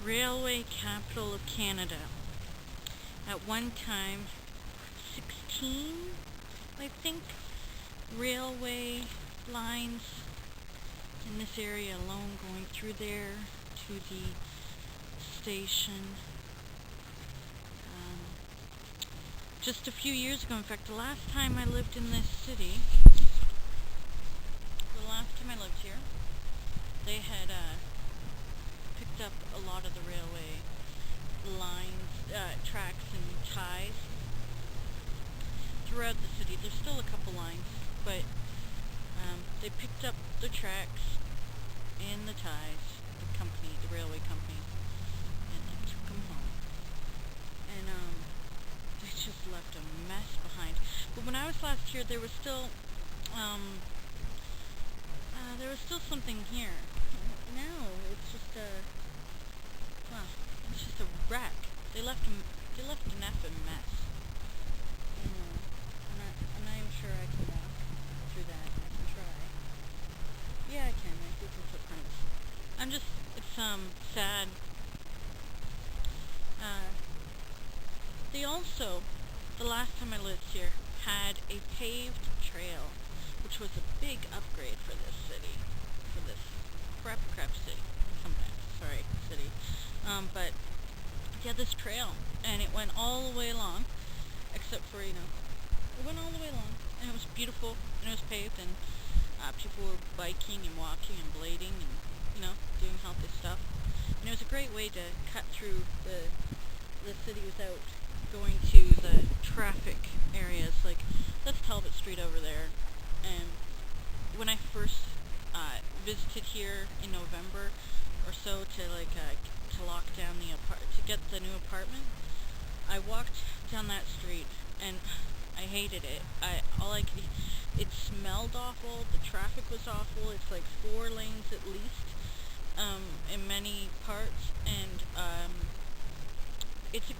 railway capital of Canada. At one time, 16, I think, railway lines in this area alone going through there to the station. Just a few years ago, in fact, the last time I lived in this city, here, they had picked up a lot of the railway lines, tracks and ties throughout the city. There's still a couple lines, but they picked up the tracks and the ties, the railway company, and they took them home. And they just left a mess behind. But when I was last here, there was still something here. Now it's just a wreck. They left an effing mess. I'm not even sure I can walk through that. I can try. Yeah, I can. I see some footprints. It's sad. They also, the last time I lived here, had a paved trail, which was a big upgrade for this city, for this crap city, city. But yeah, this trail, and it went all the way along, except for, it went all the way along, and it was beautiful, and it was paved, and people were biking and walking and blading and, doing healthy stuff. And it was a great way to cut through the city without going to the traffic areas. Like, that's Talbot Street over there. And when I first visited here in November or so to lock down to get the new apartment, I walked down that street and I hated it. It smelled awful. The traffic was awful. It's like 4 lanes at least in many parts, and it's a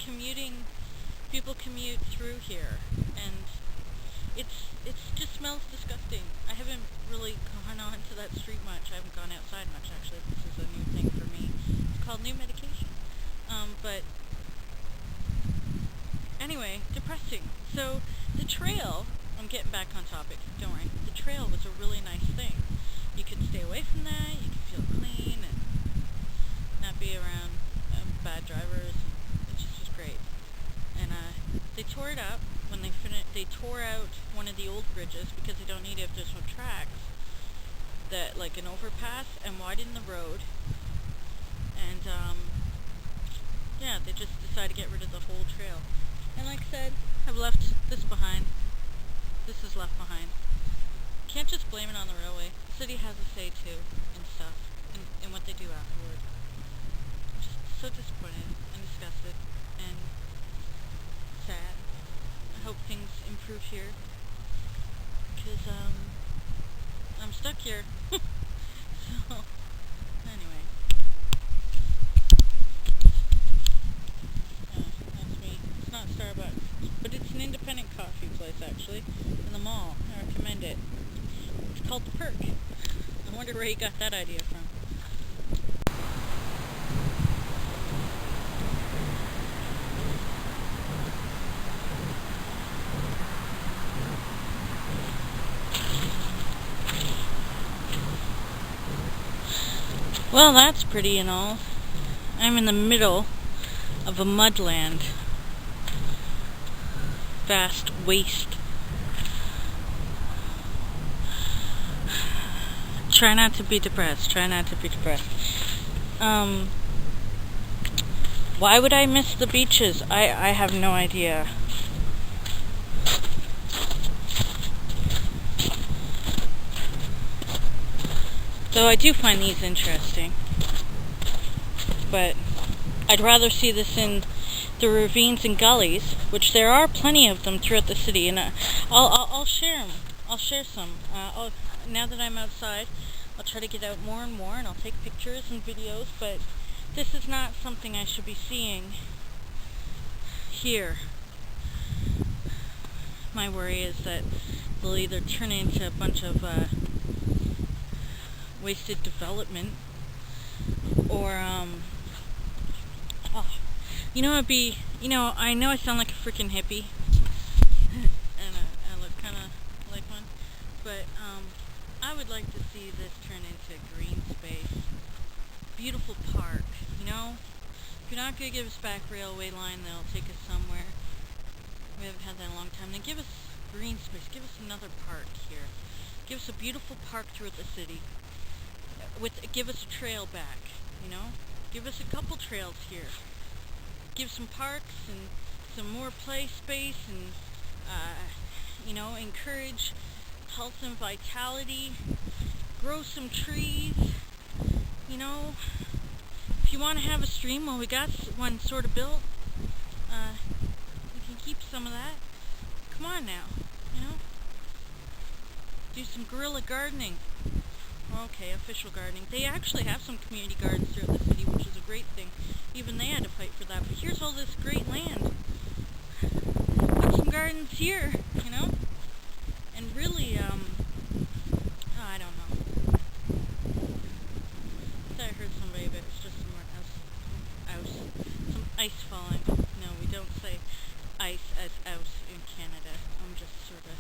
people commute through here, and it just smells disgusting. I haven't really gone on to that street much. I haven't gone outside much, actually. This is a new thing for me. It's called new medication. But anyway, depressing. So the trail, I'm getting back on topic, don't worry. The trail was a really nice thing. You could stay away from that, you could feel clean and not be around bad drivers. It's just great. And they tore it up when they finished. They tore out one of the old bridges because they don't need it if there's no tracks, that like an overpass, and widened the road. And they just decided to get rid of the whole trail. And like I said, I've left this behind. This is left behind. Can't just blame it on the railway. The city has a say too in stuff, and what they do afterward. I'm just so disappointed and disgusted and sad. I hope things improve here, because I'm stuck here. So anyway, that's me. It's not Starbucks, but it's an independent coffee place actually in the mall. I recommend it. It's called The Perk. I wonder where he got that idea from. Well, that's pretty and all. I'm in the middle of a mudland. Vast waste. Try not to be depressed. Why would I miss the beaches? I have no idea. Though I do find these interesting. But I'd rather see this in the ravines and gullies, which there are plenty of them throughout the city, and I'll share them. I'll share some. Now that I'm outside, I'll try to get out more and more, and I'll take pictures and videos, but this is not something I should be seeing here. My worry is that they'll either turn into a bunch of wasted development, or Oh, I know I sound like a freaking hippie, and I look kind of like one, but I would like to see this turn into green space, beautiful park. If you're not gonna give us back railway line, they'll take us somewhere. We haven't had that in a long time. Then give us green space. Give us another park here. Give us a beautiful park throughout the city. Give us a trail back. Give us a couple trails here. Give some parks and some more play space, and encourage health and vitality. Grow some trees. If you want to have a stream, well, we got one sort of built. We can keep some of that. Come on now, do some guerrilla gardening. Okay, official gardening. They actually have some community gardens throughout the city, which is a great thing. Even they had to fight for that. But here's all this great land. Put some gardens here, and really, I don't know. I thought I heard somebody, but it's just some ice falling. No, we don't say ice as out in Canada. I'm just sort of,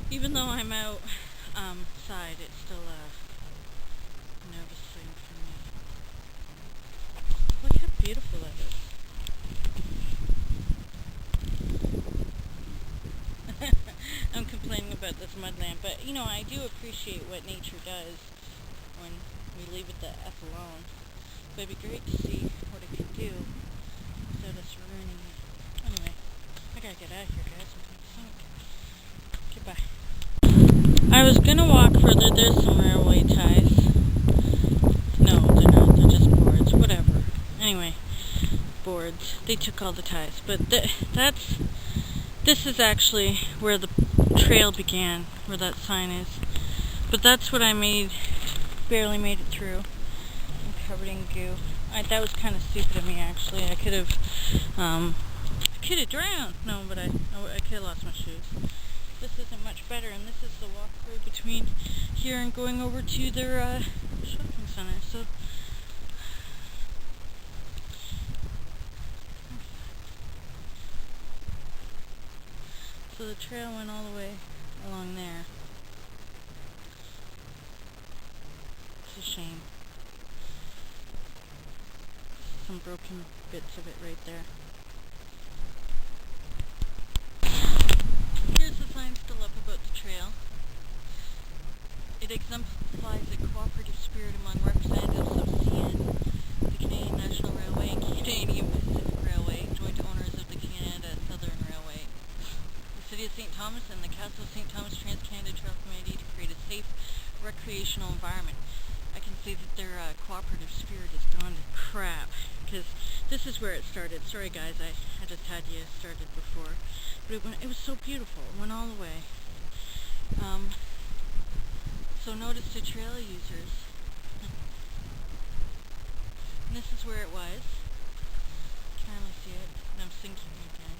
even though I'm outside, it's still a nervous thing for me. Look how beautiful that is. I'm complaining about this mudland, but I do appreciate what nature does when we leave it the F alone. But it'd be great to see what it could do instead of us ruining it. Anyway, I gotta get out of here, guys. I'm gonna sink. Goodbye. I was gonna walk further. There's some railway ties. No, they're not. They're just boards. Whatever. Anyway, boards. They took all the ties. But this is actually where the trail began, where that sign is. But that's what I made. Barely made it through. I'm covered in goo. That was kind of stupid of me, actually. I could have drowned. No, but I could have lost my shoes. This isn't much better, and this is the walkway between here and going over to their shopping center. So the trail went all the way along there. It's a shame. Some broken bits of it right there. Here's the sign still up about the trail. It exemplifies a cooperative spirit among representatives of CN, the Canadian National Railway, and Canadian Pacific Railway, joint owners of the Canada Southern Railway. The City of St. Thomas and the Castle of St. Thomas Trans-Canada Trail Committee to create a safe recreational environment. I can say that their cooperative spirit has gone to crap, because this is where it started. Sorry guys, I just had you started before. But it was so beautiful. It went all the way. So notice the trail users. And this is where it was. Can't really see it, and I'm sinking again.